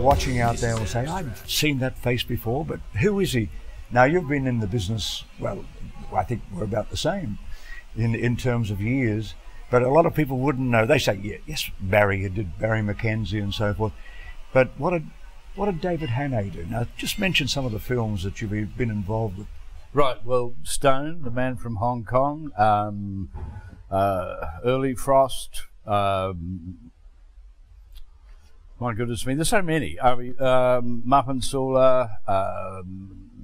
watching out there will say, I've seen that face before, but who is he? Now, you've been in the business, well, I think we're about the same in terms of years, but a lot of people wouldn't know. They say, yeah, yes, Barry, you did Barry McKenzie and so forth, but what did David Hannay do? Now, just mention some of the films that you've been involved with. Right, well, Stone, The Man from Hong Kong, Early Frost, my goodness me, there's so many. I mean, Mupp & Sula,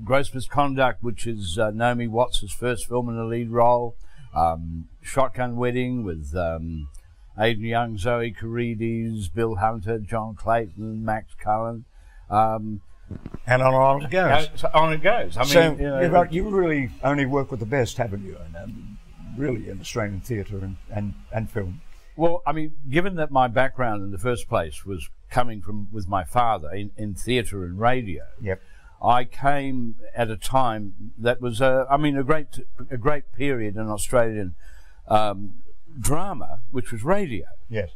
Gross Misconduct, which is Naomi Watts' first film in the lead role, Shotgun Wedding with Aidan Young, Zoe Carides, Bill Hunter, John Clayton, Max Cullen. And on it goes. On it goes. I mean, so, you know, you really only work with the best, haven't you? And really in Australian theatre and film. Well, I mean, given that my background in the first place was coming from with my father in theatre and radio, yep. I came at a time that was, I mean, a great period in Australian drama, which was radio. Yes.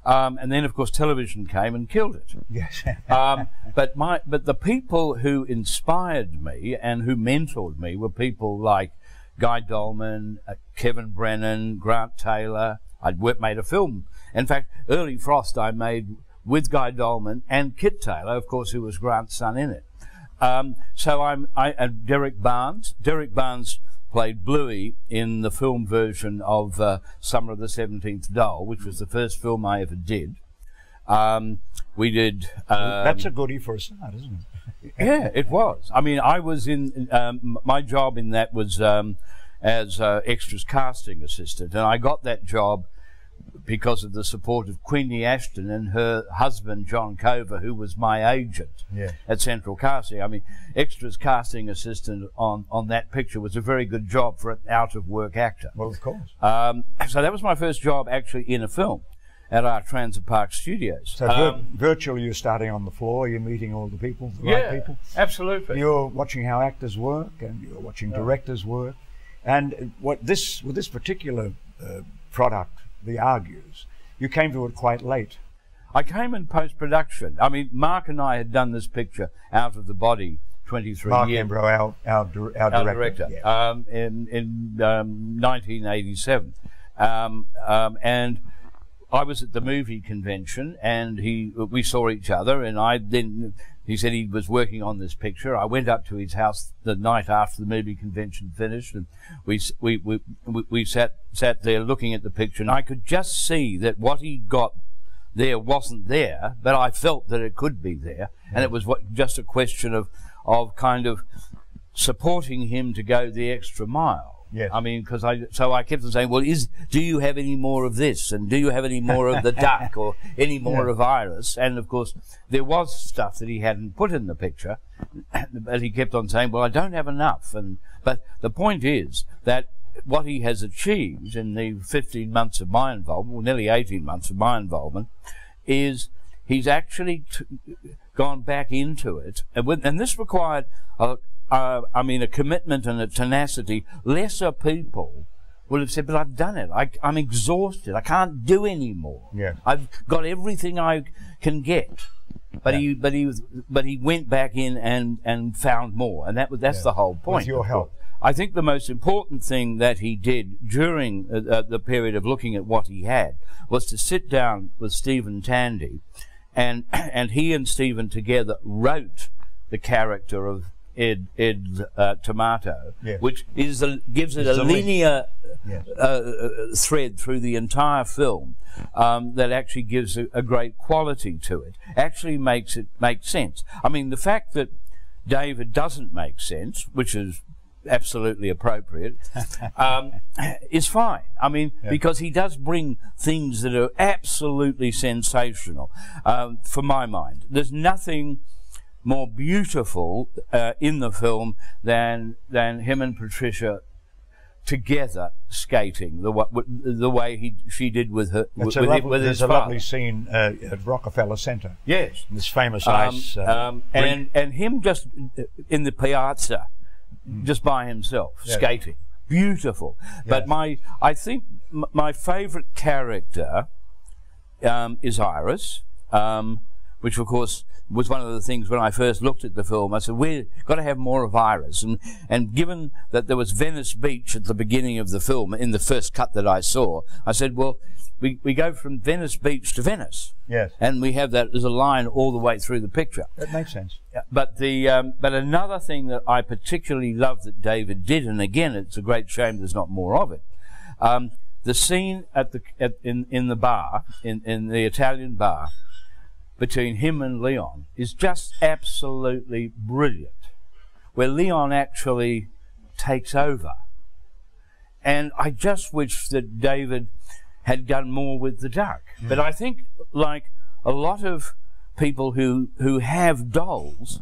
And then, of course, television came and killed it. Yes. But the people who inspired me and who mentored me were people like Guy Dolman, Kevin Brennan, Grant Taylor. I'd made a film. In fact, Early Frost I made with Guy Dolman and Kit Taylor, of course, who was Grant's son in it. And Derek Barnes. Derek Barnes played Bluey in the film version of Summer of the 17th Doll, which was the first film I ever did. We did... That's a goodie for a start, isn't it? Yeah, it was. I mean, I was in... my job in that was as extras casting assistant, and I got that job because of the support of Queenie Ashton and her husband, John Cover, who was my agent at Central Casting. I mean, extras casting assistant on that picture was a very good job for an out-of-work actor. Well, of course. So that was my first job actually in a film at our Transit Park studios. So virtually you're starting on the floor, you're meeting all the people, the right people. Absolutely. You're watching how actors work and you're watching directors work. And with this particular product, The Argues, you came to it quite late. I came in post-production. I mean, Mark and I had done this picture, Out of the Body, 23 Mark years. Embro, our director. Yeah. In 1987. And I was at the movie convention, and we saw each other, and he said he was working on this picture. I went up to his house the night after the movie convention finished, and we sat there looking at the picture, and I could just see that what he got there wasn't there, but I felt that it could be there, and it was just a question of kind of supporting him to go the extra mile. Yes. I mean, so I kept on saying, well, do you have any more of this? And do you have any more of the duck or any more of Iris? And of course, there was stuff that he hadn't put in the picture, but he kept on saying, well, I don't have enough. But the point is that what he has achieved in the 15 months of my involvement, well, nearly 18 months of my involvement, is he's actually gone back into it. And this required I mean, a commitment and a tenacity. Lesser people would have said, but I've done it. I'm exhausted. I can't do any more. Yeah. I've got everything I can get. But he went back in and found more. And that's the whole point. With your help. I think the most important thing that he did during the period of looking at what he had was to sit down with Stephen Tandy, and he and Stephen together wrote the character of Ed Tomato, which gives it a linear thread through the entire film that actually gives a great quality to it. Actually makes it make sense. I mean, the fact that David doesn't make sense, which is absolutely appropriate, is fine. I mean, because he does bring things that are absolutely sensational, for my mind. There's nothing more beautiful in the film than him and Patricia together skating the way she did with her. There's a lovely scene at Rockefeller Center. Yes, this famous ice. And him just in the piazza, just by himself skating, beautiful. But I think my favourite character is Iris, which of course was one of the things when I first looked at the film. I said, we've got to have more of Iris. And given that there was Venice Beach at the beginning of the film, in the first cut that I saw, I said, well, we go from Venice Beach to Venice. Yes. And we have that as a line all the way through the picture. That makes sense. But another thing that I particularly love that David did, and again, it's a great shame there's not more of it, the scene in the bar, in the Italian bar, between him and Leon is just absolutely brilliant, where Leon actually takes over. And I just wish that David had done more with the duck. But I think, like a lot of people who have dolls,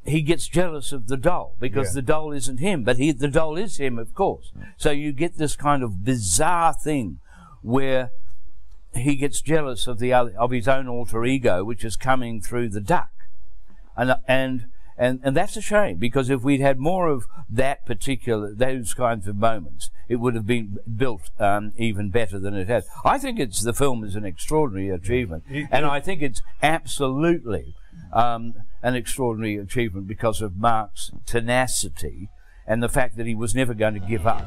he gets jealous of the doll because the doll isn't him, but the doll is him, of course. So you get this kind of bizarre thing where he gets jealous of his own alter ego, which is coming through the duck, and that's a shame, because if we'd had more of those kinds of moments, it would have been built even better than it has. I think the film is an extraordinary achievement, and I think it's absolutely an extraordinary achievement because of Mark's tenacity and the fact that he was never going to give up.